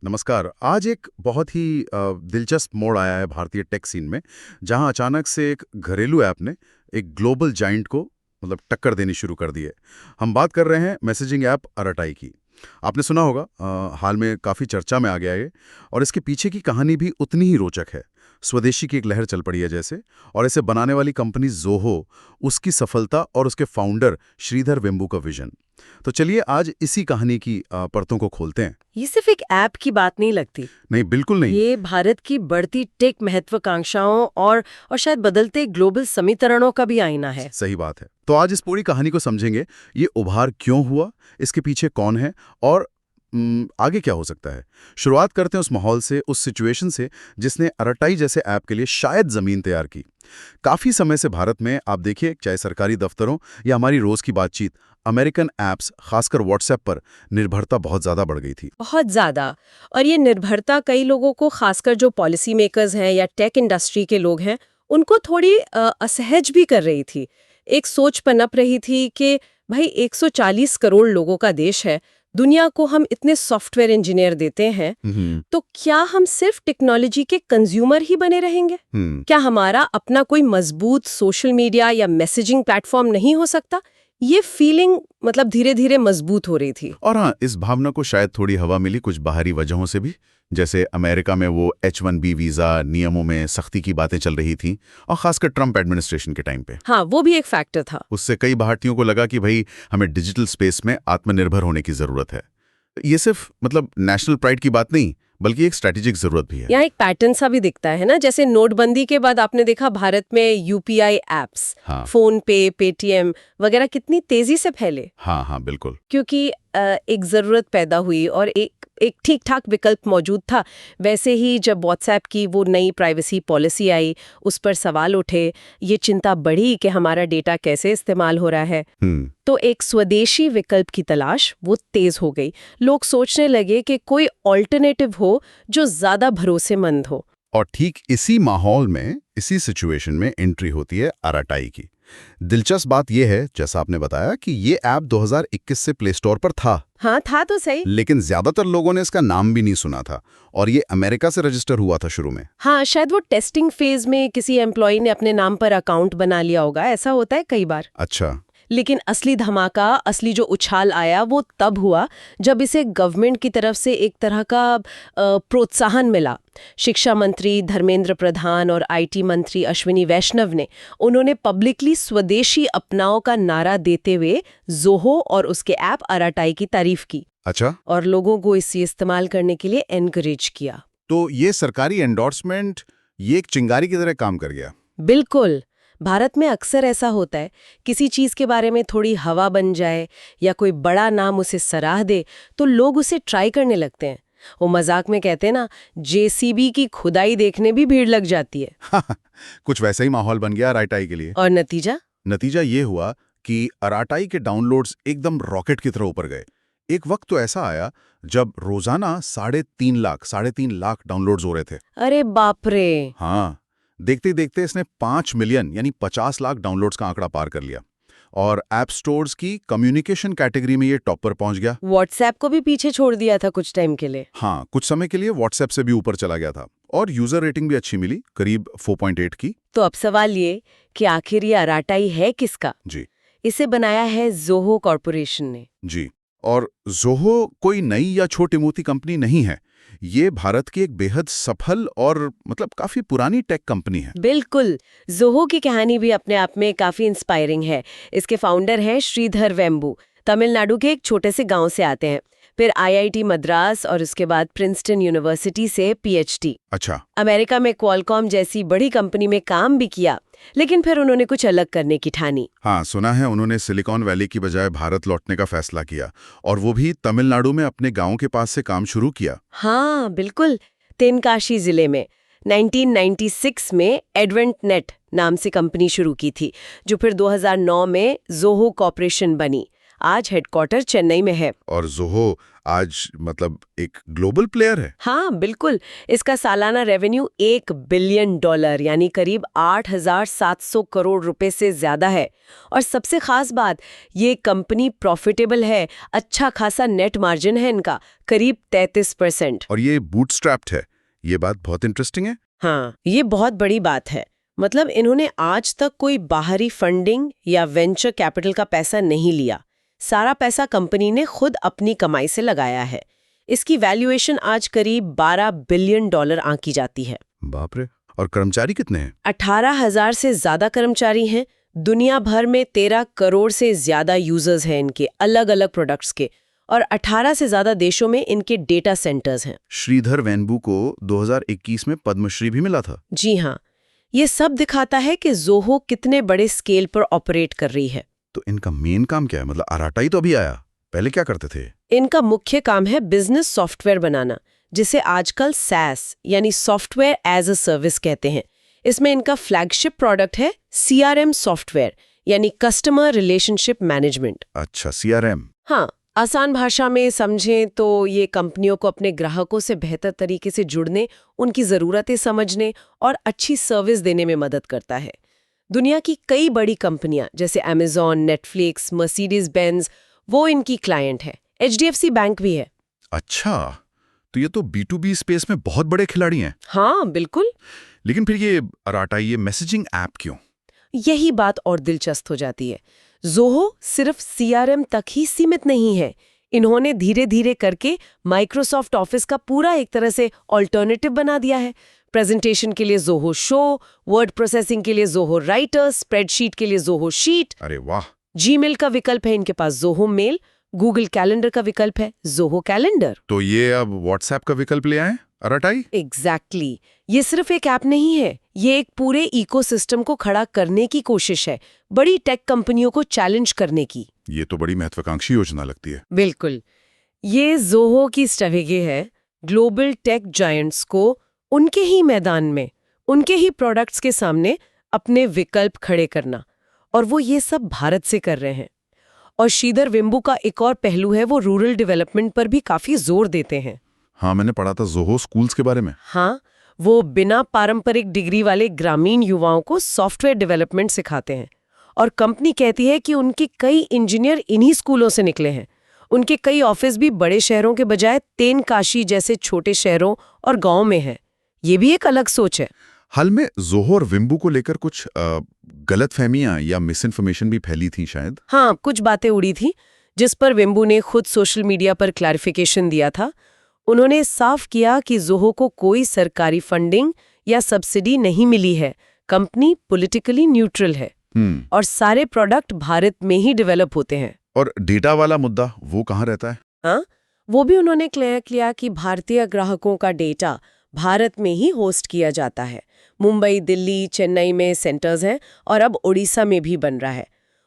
नमस्कार। आज एक बहुत ही दिलचस्प मोड़ आया है भारतीय टेक सीन में, जहां अचानक से एक घरेलू ऐप ने एक ग्लोबल जाइंट को टक्कर देनी शुरू कर दी है। हम बात कर रहे हैं मैसेजिंग ऐप अराटाई की। आपने सुना होगा, हाल में काफ़ी चर्चा में आ गया है ये। और इसके पीछे की कहानी भी उतनी ही रोचक है। स्वदेशी की एक लहर चल पड़ी है जैसे, और इसे बनाने वाली कंपनी ज़ोहो, उसकी सफलता और उसके फाउंडर श्रीधर वेम्बू का विजन। तो चलिए आज इसी कहानी की परतों को खोलते हैं। ये सिर्फ एक ऐप की बात नहीं लगती। नहीं, बिल्कुल नहीं। ये भारत की बढ़ती टेक महत्वाकांक्षाओं और शायद बदलते ग्लोबल समीकरणों का भी आईना है। सही बात है। तो आज इस पूरी कहानी को समझेंगे, ये उभार क्यों हुआ, इसके पीछे कौन है और आगे क्या हो सकता है। शुरुआत करते हैं उस माहौल से, उस सिचुएशन से जिसने अराटाई जैसे ऐप के लिए शायद जमीन तैयार की। काफी समय से भारत में आप देखिए, चाहे सरकारी दफ्तरों या हमारी रोज की बातचीत, अमेरिकन ऐप्स खासकर व्हाट्सएप पर निर्भरता बहुत ज्यादा बढ़ गई थी। बहुत ज्यादा। और ये निर्भरता कई लोगों को, खासकर जो पॉलिसी मेकर्स हैं या टेक इंडस्ट्री के लोग हैं, उनको थोड़ी असहज भी कर रही थी। एक सोच पनप रही थी कि भाई 140 करोड़ लोगों का देश है, दुनिया को हम इतने सॉफ्टवेयर इंजीनियर देते हैं, तो क्या हम सिर्फ टेक्नोलॉजी के कंज्यूमर ही बने रहेंगे? क्या हमारा अपना कोई मजबूत सोशल मीडिया या मैसेजिंग प्लेटफॉर्म नहीं हो सकता? ये फीलिंग धीरे धीरे मजबूत हो रही थी। और हाँ, इस भावना को शायद थोड़ी हवा मिली कुछ बाहरी वजहों से भी, जैसे अमेरिका में वो H-1B वीजा नियमों में सख्ती की बातें चल रही थी, और खासकर ट्रंप एडमिनिस्ट्रेशन के टाइम पे। हाँ, वो भी एक फैक्टर था। उससे कई भारतीयों को लगा कि भाई हमें डिजिटल स्पेस में आत्मनिर्भर होने की जरूरत है। ये सिर्फ नेशनल प्राइड की बात नहीं, बल्कि एक स्ट्रैटेजिक जरूरत भी है। यहाँ एक पैटर्न सा भी दिखता है ना, जैसे नोटबंदी के बाद आपने देखा भारत में यूपीआई एप्स, हाँ। फोन पे, पेटीएम वगैरह कितनी तेजी से फैले। हाँ, बिल्कुल। क्योंकि एक जरूरत पैदा हुई और एक ठीक ठाक विकल्प मौजूद था। वैसे ही जब व्हाट्सएप की वो नई प्राइवेसी पॉलिसी आई, उस पर सवाल उठे, ये चिंता बढ़ी कि हमारा डेटा कैसे इस्तेमाल हो रहा है। तो एक स्वदेशी विकल्प की तलाश वो तेज हो गई। लोग सोचने लगे कि कोई ऑल्टरनेटिव हो जो ज्यादा भरोसेमंद हो। और ठीक इसी माहौल में, इसी सिचुएशन में एंट्री होती है अराटाई की। दिलचस्प बात यह है, जैसा आपने बताया, कि ये ऐप 2021 से प्ले स्टोर पर था। हाँ, था तो सही, लेकिन ज्यादातर लोगों ने इसका नाम भी नहीं सुना था, और ये अमेरिका से रजिस्टर हुआ था शुरू में। हाँ, शायद वो टेस्टिंग फेज में किसी एम्प्लॉय ने अपने नाम पर अकाउंट बना लिया होगा, ऐसा होता है कई बार। अच्छा। लेकिन असली धमाका, असली जो उछाल आया, वो तब हुआ जब इसे गवर्नमेंट की तरफ से एक तरह का प्रोत्साहन मिला। शिक्षा मंत्री धर्मेंद्र प्रधान और आईटी मंत्री अश्विनी वैष्णव ने, उन्होंने पब्लिकली स्वदेशी अपनाओ का नारा देते हुए ज़ोहो और उसके ऐप अराटाई की तारीफ की। अच्छा। और लोगों को इसे इस्तेमाल करने के लिए एनकरेज किया। तो ये सरकारी एंडोर्समेंट, ये एक चिंगारी की तरह काम कर गया। बिल्कुल। भारत में अक्सर ऐसा होता है, किसी चीज के बारे में थोड़ी हवा बन जाए या कोई बड़ा नाम उसे सराह दे तो लोग उसे ट्राई करने लगते हैं। वो मजाक में कहते हैं ना, जेसीबी की खुदाई देखने भी भीड़ लग जाती है। कुछ वैसा ही माहौल बन गया अराटाई के लिए। और नतीजा ये हुआ कि अराटाई के डाउनलोड्स एकदम रॉकेट की तरह ऊपर गए। एक वक्त तो ऐसा आया जब रोजाना 3.5 लाख डाउनलोड्स हो रहे थे। अरे बाप रे। हाँ, देखते देखते इसने 5 मिलियन यानी 50 लाख डाउनलोड्स का आंकड़ा पार कर लिया, और ऐप स्टोर्स की कम्युनिकेशन कैटेगरी में ये टॉप पर पहुंच गया। व्हाट्सएप को भी पीछे छोड़ दिया था कुछ टाइम के लिए। हाँ, कुछ समय के लिए व्हाट्सएप से भी ऊपर चला गया था, और यूजर रेटिंग भी अच्छी मिली, करीब 4.8 की। तो अब सवाल ये कि आखिर ये अराटाई है किसका? जी। इसे बनाया है ज़ोहो कॉर्पोरेशन ने। जी। और ज़ोहो कोई नई या छोटी मोटी कंपनी नहीं है, ये भारत की एक बेहद सफल और काफी पुरानी टेक कंपनी है। बिल्कुल। ज़ोहो की कहानी भी अपने आप में काफी इंस्पायरिंग है। इसके फाउंडर हैं श्रीधर वेम्बू, तमिलनाडु के एक छोटे से गांव से आते हैं। फिर आईआईटी मद्रास और उसके बाद प्रिंसटन यूनिवर्सिटी से पीएचडी। अच्छा। अमेरिका में क्वालकॉम जैसी बड़ी कंपनी में काम भी किया, लेकिन फिर उन्होंने कुछ अलग करने की ठानी। हाँ, सुना है उन्होंने सिलिकॉन वैली की बजाय भारत लौटने का फैसला किया, और वो भी तमिलनाडु में अपने गांव के पास से काम शुरू किया। हाँ बिल्कुल, तेनकाशी जिले में 1996 में एडवेंट नेट नाम से कंपनी शुरू की थी, जो फिर 2009 में ज़ोहो कॉर्पोरेशन बनी। आज हेडक्वार्टर चेन्नई में है। और ज़ोहो आज मतलब एक ग्लोबल प्लेयर है। हाँ बिल्कुल, इसका सालाना रेवेन्यू $1 बिलियन यानी करीब 8,700 करोड़ रुपए से ज्यादा है। और सबसे खास बात, ये कंपनी प्रॉफिटेबल है, अच्छा खासा नेट मार्जिन है इनका, करीब 33%। और ये बूटस्ट्रैप्ड है, ये बात बहुत इंटरेस्टिंग है। हाँ, ये बहुत बड़ी बात है। मतलब इन्होंने आज तक कोई बाहरी फंडिंग या वेंचर कैपिटल का पैसा नहीं लिया। सारा पैसा कंपनी ने खुद अपनी कमाई से लगाया है। इसकी वैल्यूएशन आज करीब $12 बिलियन आंकी जाती है। बाप रे। और कर्मचारी कितने हैं? 18,000 से ज्यादा कर्मचारी हैं। दुनिया भर में 13 करोड़ से ज्यादा यूजर्स हैं इनके अलग अलग प्रोडक्ट्स के, और 18 से ज्यादा देशों में इनके डेटा सेंटर्स हैं। श्रीधर वेम्बू को 2021 में पद्मश्री भी मिला था। जी हाँ, ये सब दिखाता है कि ज़ोहो कितने बड़े स्केल पर ऑपरेट कर रही है। तो इनका मेन काम क्या है? मतलब आराटा ही तो अभी आया, पहले क्या करते थे? इनका मुख्य काम है बिजनेस सॉफ्टवेयर बनाना, जिसे आजकल SaaS यानी सॉफ्टवेयर एज अ सर्विस कहते हैं। इसमें इनका फ्लैगशिप प्रोडक्ट है CRM सॉफ्टवेयर यानी कस्टमर रिलेशनशिप मैनेजमेंट। अच्छा, CRM। हाँ, आसान भाषा में समझें तो ये कंपनियों को अपने ग्राहकों से बेहतर तरीके से जुड़ने, उनकी ज़रूरतें समझने और अच्छी सर्विस देने में मदद करता है। दुनिया की कई बड़ी कंपनियां जैसे Amazon, नेटफ्लिक्स, मर्सिडीज बेंज, वो इनकी क्लाइंट है। HDFC बैंक भी है। अच्छा, तो ये तो B2B स्पेस में बहुत बड़े खिलाड़ी हैं। हाँ बिल्कुल। लेकिन फिर ये आराटा, ये मैसेजिंग ऐप क्यों? यही बात और दिलचस्प हो जाती है। ज़ोहो सिर्फ CRM तक ही सीमित नहीं है। इन्होंने धीरे धीरे करके माइक्रोसॉफ्ट ऑफिस का पूरा एक तरह से ऑल्टरनेटिव बना दिया है। प्रेजेंटेशन के लिए ज़ोहो शो, वर्ड प्रोसेसिंग के लिए ज़ोहो राइटर, स्प्रेडशीट के लिए ज़ोहो शीट। अरे वाह। जीमेल का विकल्प है इनके पास ज़ोहो मेल, गूगल कैलेंडर का विकल्प है ज़ोहो कैलेंडर। तो ये अब व्हाट्सएप का विकल्प ले आए आराटाई? एग्जैक्टली। ये सिर्फ एक ऐप नहीं है, ये एक पूरे इकोसिस्टम को खड़ा करने की कोशिश है, बड़ी टेक कंपनियों को चैलेंज करने की। ये तो बड़ी महत्वाकांक्षी योजना लगती है। बिल्कुल। ये ज़ोहो की स्ट्रेटेजी है ग्लोबल टेक जायंट्स को उनके ही मैदान में, उनके ही प्रोडक्ट्स के सामने अपने विकल्प खड़े करना, और वो ये सब भारत से कर रहे हैं। और श्रीधर वेम्बू का एक और पहलू है, वो रूरल डेवलपमेंट पर भी काफी जोर देते हैं। हाँ, मैंने पढ़ा था ज़ोहो स्कूल्स के बारे में। हाँ, वो बिना पारंपरिक डिग्री वाले ग्रामीण युवाओं को सॉफ्टवेयर डेवलपमेंट सिखाते हैं। और कंपनी कहती है कि उनके कई इंजीनियर इन्हीं स्कूलों से निकले हैं। उनके कई ऑफिस भी बड़े शहरों के बजाय तेनकाशी जैसे छोटे शहरों और गांव में हैं। ये भी एक अलग सोच है। हाल में ज़ोहो और वेम्बू को लेकर कुछ गलतफहमियां या मिस इन्फॉर्मेशन भी फैली थी शायद। हाँ, कुछ बातें उड़ी थी, जिस पर वेम्बू ने खुद सोशल मीडिया पर क्लैरिफिकेशन दिया था। उन्होंने साफ किया कि ज़ोहो को कोई सरकारी फंडिंग या सब्सिडी नहीं मिली है, कंपनी पॉलिटिकली न्यूट्रल है और सारे प्रोडक्ट भारत में ही डेवलप होते हैं। और डेटा वाला मुद्दा वो कहाँ रहता है? हाँ, वो भी उन्होंने क्लियर किया कि भारतीय ग्राहकों का डेटा भारत में ही होस्ट किया जाता है। मुंबई, दिल्ली, चेन्नई में सेंटर्स हैं और अब ओडिशा में भी बन रहा है।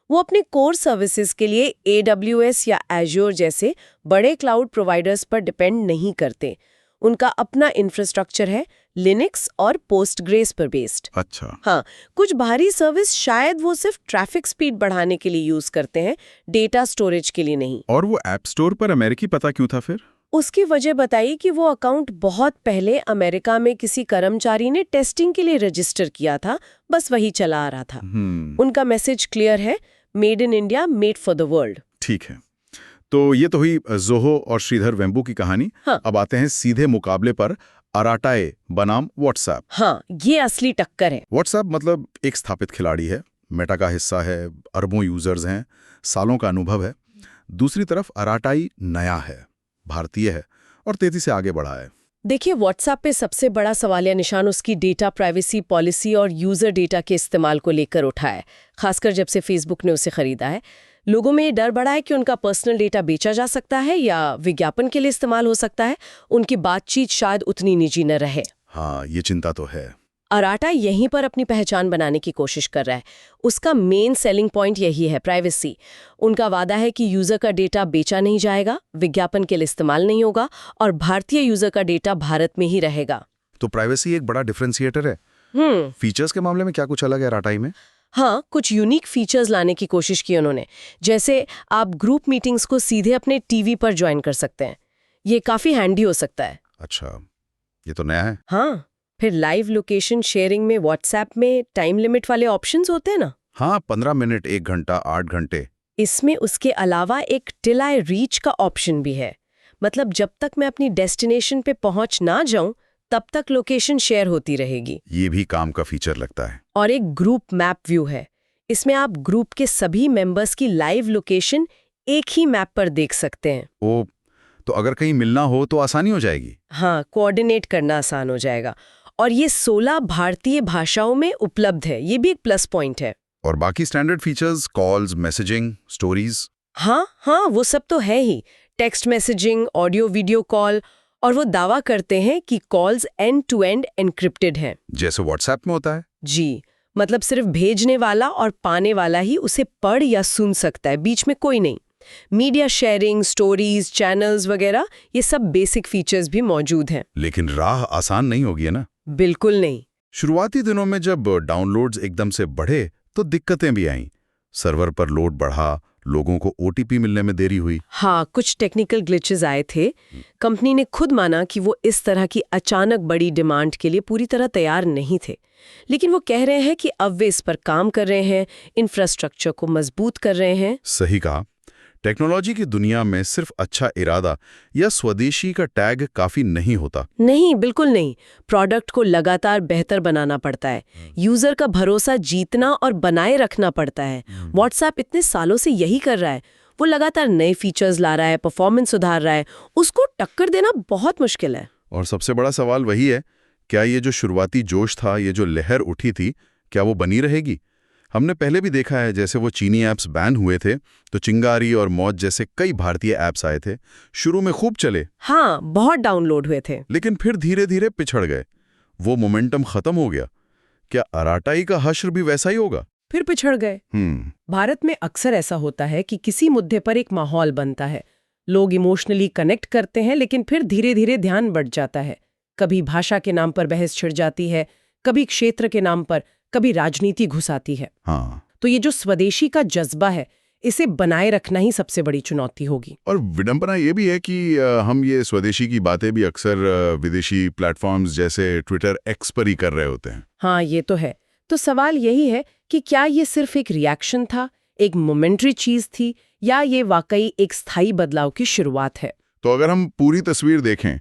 वो अपने कोर सर्विसेज के लिए AWS या Azure जैसे बड़े क्लाउड प्रोवाइडर्स पर डिपेंड नहीं करते। उनका अपना इंफ्रास्ट्रक्चर है, लिनक्स और पोस्टग्रेस पर बेस्ड। अच्छा। हाँ, कुछ बाहरी सर्विस शायद वो सिर्फ ट्रैफिक स्पीड बढ़ाने के लिए यूज करते हैं, डेटा स्टोरेज के लिए नहीं। और वो ऐप स्टोर पर अमेरिकी पता क्यों था फिर? उसकी वजह बताई कि वो अकाउंट बहुत पहले अमेरिका में किसी कर्मचारी ने टेस्टिंग के लिए रजिस्टर किया था, बस वही चला आ रहा था। उनका मैसेज क्लियर है, made in India, made for the world. ठीक है, तो ये तो हुई ज़ोहो और श्रीधर वेम्बू की कहानी। हाँ। अब आते हैं सीधे मुकाबले पर आराटाए बनाम व्हाट्सएप। हाँ, ये असली टक्कर है। व्हाट्सएप मतलब एक स्थापित खिलाड़ी है, मेटा का हिस्सा है, अरबों यूजर्स हैं, सालों का अनुभव है। दूसरी तरफ आराटाई नया है, भारतीय है और तेजी से आगे बढ़ा है। देखिए, व्हाट्सएप पे सबसे बड़ा सवालिया निशान उसकी डेटा प्राइवेसी पॉलिसी और यूजर डेटा के इस्तेमाल को लेकर उठा है, खासकर जब से फेसबुक ने उसे खरीदा है। लोगों में ये डर बढ़ा है कि उनका पर्सनल डेटा बेचा जा सकता है या विज्ञापन के लिए इस्तेमाल हो सकता है, उनकी बातचीत शायद उतनी निजी न रहे। हाँ, ये चिंता तो है। आराटा यहीं पर अपनी पहचान बनाने की कोशिश कर रहा है। उसका मेन सेलिंग पॉइंट यही है, प्राइवेसी। उनका वादा है कि यूजर का डेटा बेचा नहीं जाएगा, विज्ञापन के लिए इस्तेमाल नहीं होगा और भारतीय यूजर का डेटा भारत में ही रहेगा। तो प्राइवेसी एक बड़ा डिफरेंशिएटर है। फीचर्स के मामले में क्या कुछ अलग है आराटाई में? हाँ, कुछ यूनिक फीचर्स लाने की कोशिश की उन्होंने। जैसे आप ग्रुप मीटिंग्स को सीधे अपने टीवी पर ज्वाइन कर सकते हैं, ये काफी हैंडी हो सकता है। अच्छा, ये तो नया है। हाँ, फिर लाइव लोकेशन शेयरिंग में व्हाट्सएप में टाइम लिमिट वाले ऑप्शंस होते हैं ना, हाँ, 15 मिनट, 1 घंटा, 8 घंटे। इसमें उसके अलावा एक टिल आई रीच का ऑप्शन भी है। मतलब जब तक मैं अपनी डेस्टिनेशन पे पहुंच ना जाऊं तब तक लोकेशन शेयर होती रहेगी। ये भी काम का फीचर लगता है। और एक ग्रुप मैप व्यू है। इसमें आप ग्रुप के सभी मेंबर्स की लाइव लोकेशन एक ही मैप पर देख सकते हैं। ओ, तो अगर कहीं मिलना हो तो आसानी हो जाएगी। हाँ, कोऑर्डिनेट करना आसान हो जाएगा। और ये 16 भारतीय भाषाओं में उपलब्ध है, ये भी एक प्लस पॉइंट है। और बाकी standard features, calls, messaging, stories? हाँ, वो सब तो है ही। Text messaging, audio video call, और वो दावा करते हैं कि calls end to end encrypted हैं। जैसे व्हाट्सएप में होता है? जी, मतलब सिर्फ भेजने वाला और पाने वाला ही उसे पढ़ या सुन सकता है, बीच में कोई नहीं। मीडिया शेयरिंग, स्टोरीज, चैनल्स वगैरह, ये सब बेसिक फीचर्स भी मौजूद हैं। लेकिन राह आसान नहीं होगी है ना? बिल्कुल नहीं। शुरुआती दिनों में जब डाउनलोड्स एकदम से बढ़े तो दिक्कतें भी आईं। सर्वर पर लोड बढ़ा, लोगों को ओटीपी मिलने में देरी हुई। हाँ, कुछ टेक्निकल ग्लिचेस आए थे। कंपनी ने खुद माना कि वो इस तरह की अचानक बड़ी डिमांड के लिए पूरी तरह तैयार नहीं थे, लेकिन वो कह रहे हैं कि अब वे इस पर काम कर रहे हैं, इंफ्रास्ट्रक्चर को मजबूत कर रहे हैं। सही कहा। टेक्नोलॉजी की दुनिया में सिर्फ अच्छा इरादा या स्वदेशी का टैग काफी नहीं होता। नहीं, बिल्कुल नहीं। प्रोडक्ट को लगातार बेहतर बनाना पड़ता है, यूजर का भरोसा जीतना और बनाए रखना पड़ता है। व्हाट्सएप इतने सालों से यही कर रहा है। वो लगातार नए फीचर्स ला रहा है, परफॉर्मेंस सुधार रहा है, उसको टक्कर देना बहुत मुश्किल है। और सबसे बड़ा सवाल वही है, क्या ये जो शुरुआती जोश था, ये जो लहर उठी थी, क्या वो बनी रहेगी? हमने पहले भी देखा है, जैसे वो चीनी ऐप्स बैन हुए थे तो चिंगारी और मौज जैसे कई भारतीय ऐप्स आए थे। शुरू में खूब चले, हाँ, बहुत डाउनलोड हुए थे, लेकिन फिर धीरे धीरे पिछड़ गए। वो मोमेंटम खत्म हो गया। क्या अराटाई का हश्र भी वैसा ही होगा? फिर पिछड़ गए। भारत में अक्सर ऐसा होता है कि किसी मुद्दे पर एक माहौल बनता है, लोग इमोशनली कनेक्ट करते हैं, लेकिन फिर धीरे धीरे ध्यान बढ़ जाता है। कभी भाषा के नाम पर बहस छिड़ जाती है, कभी क्षेत्र के नाम पर, कभी राजनीति घुस आती है। हाँ। तो ये जो स्वदेशी का जज्बा है, इसे बनाए रखना ही सबसे बड़ी चुनौती होगी। और विडंबना ये भी है कि हम ये स्वदेशी की बातें भी अक्सर विदेशी प्लेटफॉर्म्स जैसे ट्विटर, एक्स पर ही कर रहे होते हैं। हाँ, ये तो है। तो सवाल यही है कि क्या ये सिर्फ एक रिएक्शन था, एक मोमेंट्री चीज थी, या ये वाकई एक स्थायी बदलाव की शुरुआत है? तो अगर हम पूरी तस्वीर देखें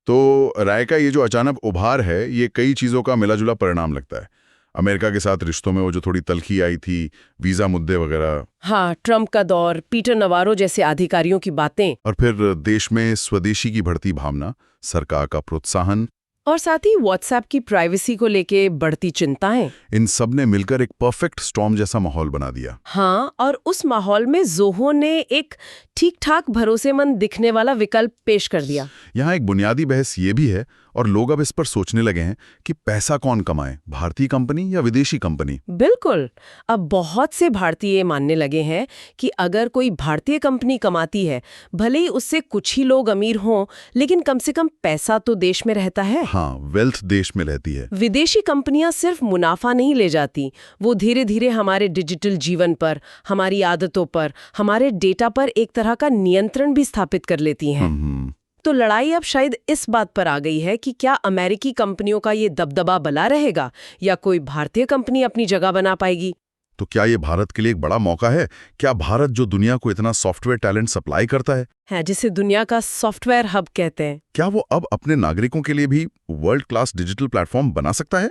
तो राय का ये जो अचानक उभार है, ये कई चीज़ों का मिलाजुला परिणाम लगता है। अमेरिका के साथ रिश्तों में वो जो थोड़ी तल्खी आई थी, वीज़ा मुद्दे वगैरह, हाँ, ट्रंप का दौर, पीटर नवारो जैसे अधिकारियों की बातें, और फिर देश में स्वदेशी की बढ़ती भावना, सरकार का प्रोत्साहन, और साथ ही व्हाट्सएप की प्राइवेसी को लेके बढ़ती चिंताएं, इन सब ने मिलकर एक परफेक्ट स्टॉर्म जैसा माहौल बना दिया। हाँ, और उस माहौल में ज़ोहो ने एक ठीक-ठाक भरोसेमंद दिखने वाला विकल्प पेश कर दिया। यहाँ एक बुनियादी बहस ये भी है, और लोग अब इस पर सोचने लगे हैं कि पैसा कौन कमाए, भारतीय कंपनी या विदेशी कंपनी? बिल्कुल। अब बहुत से भारतीय मानने लगे हैं कि अगर कोई भारतीय कंपनी कमाती है, भले ही उससे कुछ ही लोग अमीर हों, लेकिन कम से कम पैसा तो देश में रहता है। हाँ, वेल्थ देश में रहती है। विदेशी कंपनियां सिर्फ मुनाफा नहीं ले जाती, वो धीरे धीरे हमारे डिजिटल जीवन पर, हमारी आदतों पर, हमारे डेटा पर एक तरह का नियंत्रण भी स्थापित कर लेती हैं। तो लड़ाई अब शायद इस बात पर आ गई है कि क्या अमेरिकी कंपनियों का ये दबदबा बना रहेगा, या कोई भारतीय कंपनी अपनी जगह बना पाएगी? तो क्या ये भारत के लिए एक बड़ा मौका है? क्या भारत, जो दुनिया को इतना सॉफ्टवेयर टैलेंट सप्लाई करता है, जिसे दुनिया का सॉफ्टवेयर हब कहते हैं, क्या वो अब अपने नागरिकों के लिए भी वर्ल्ड क्लास डिजिटल प्लेटफॉर्म बना सकता है?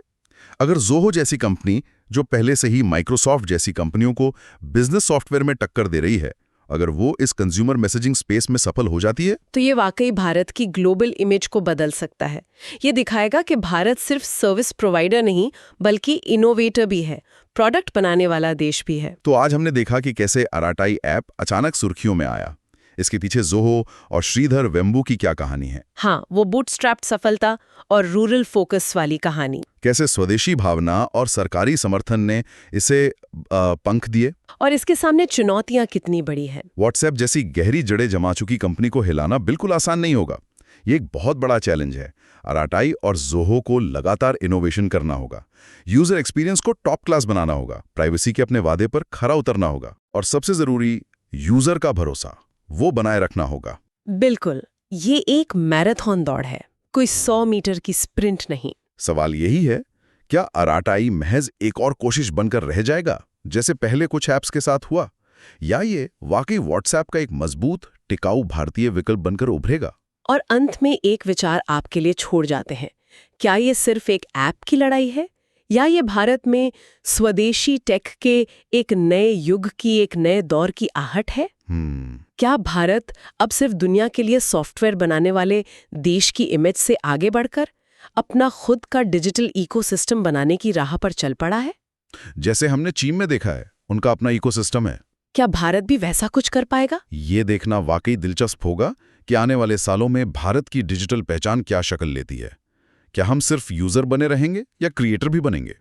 अगर ज़ोहो जैसी कंपनी, जो पहले से ही माइक्रोसॉफ्ट जैसी कंपनियों को बिजनेस सॉफ्टवेयर में टक्कर दे रही है, अगर वो इस कंज्यूमर मैसेजिंग स्पेस में सफल हो जाती है, तो ये वाकई भारत की ग्लोबल इमेज को बदल सकता है। ये दिखाएगा कि भारत सिर्फ सर्विस प्रोवाइडर नहीं, बल्कि इनोवेटर भी है, प्रोडक्ट बनाने वाला देश भी है। तो आज हमने देखा कि कैसे अराटाई ऐप अचानक सुर्खियों में आया। इसके पीछे ज़ोहो और श्रीधर वेम्बू की क्या कहानी है? हाँ, वो बूटस्ट्रैप्ड सफलता और रूरल फोकस वाली कहानी। कैसे स्वदेशी भावना और सरकारी समर्थन ने इसे पंख दिए, और इसके सामने चुनौतियां कितनी बड़ी हैं। व्हाट्सएप जैसी गहरी जड़ें जमा चुकी कंपनी को हिलाना बिल्कुल आसान नहीं होगा। ये एक बहुत बड़ा चैलेंज है। अराटाई और ज़ोहो को लगातार इनोवेशन करना होगा, यूजर एक्सपीरियंस को टॉप क्लास बनाना होगा, प्राइवेसी के अपने वादे पर खरा उतरना होगा, और सबसे जरूरी, यूजर का भरोसा वो बनाए रखना होगा। बिल्कुल। ये एक मैराथन दौड़ है, कोई 100 मीटर की स्प्रिंट नहीं। सवाल यही है, क्या अराटाई महज एक और कोशिश बनकर रह जाएगा, जैसे पहले कुछ ऐप्स के साथ हुआ, या ये वाकई व्हाट्सएप का एक मजबूत, टिकाऊ भारतीय विकल्प बनकर उभरेगा? और अंत में एक विचार आपके लिए छोड़ जाते हैं। क्या ये सिर्फ एक ऐप की लड़ाई है, या ये भारत में स्वदेशी टेक के एक नए युग की, एक नए दौर की आहट है? क्या भारत अब सिर्फ दुनिया के लिए सॉफ्टवेयर बनाने वाले देश की इमेज से आगे बढ़कर अपना खुद का डिजिटल इकोसिस्टम बनाने की राह पर चल पड़ा है? जैसे हमने चीन में देखा है, उनका अपना इकोसिस्टम है। क्या भारत भी वैसा कुछ कर पाएगा? ये देखना वाकई दिलचस्प होगा कि आने वाले सालों में भारत की डिजिटल पहचान क्या शक्ल लेती है। क्या हम सिर्फ यूजर बने रहेंगे या क्रिएटर भी बनेंगे?